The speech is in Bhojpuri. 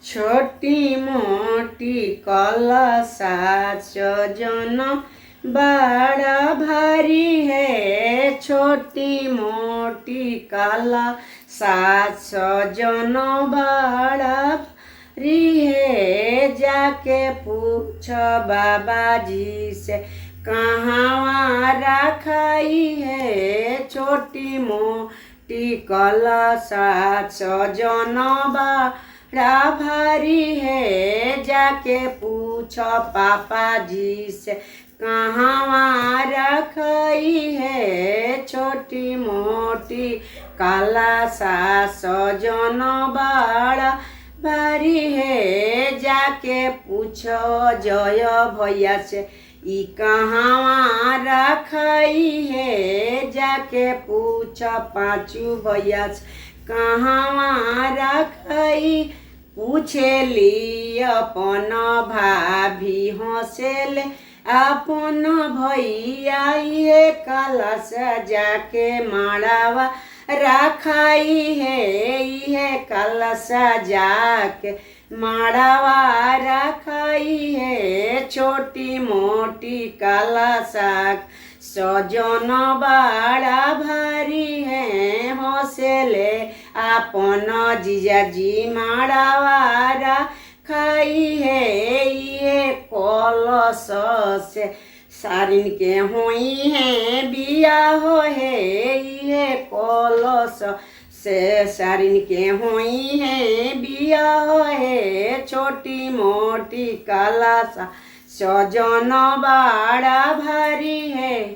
छोटी मोटी कलशा सजन बड़ा भारी है। छोटी मोटी कलशा सजन बड़ा भारी है। जाके पूछ बाबा जी से कहाँ रखाई है। छोटी मोटी कलशा सजन बड़ा भारी है। जाके पूछ पापा जी से कहाँ रखाई है। छोटी मोटी कलशा सजन बड़ा भारी है। जाके पूछो जय भैया से ई कहाँ रखाई है। जाके पूछ पाँचू भैया से कहाँ रखाई। पूछेली अपन भाभी हंसेले अपन भैया ये कलशा जाके माड़ावा रखाई है। ये कलशा जाके माड़ावा रखाई है। छोटी मोटी कलशा सजन बड़ा भारी है। हंसेले अपन जीजाजी माड़ावा रखाई है। ये कलश से सारिन के हुई है बिया हो है। ये कलश से सारिन के हुई है बिया हो है। छोटी मोटी कलशा सजन बड़ा भारी है।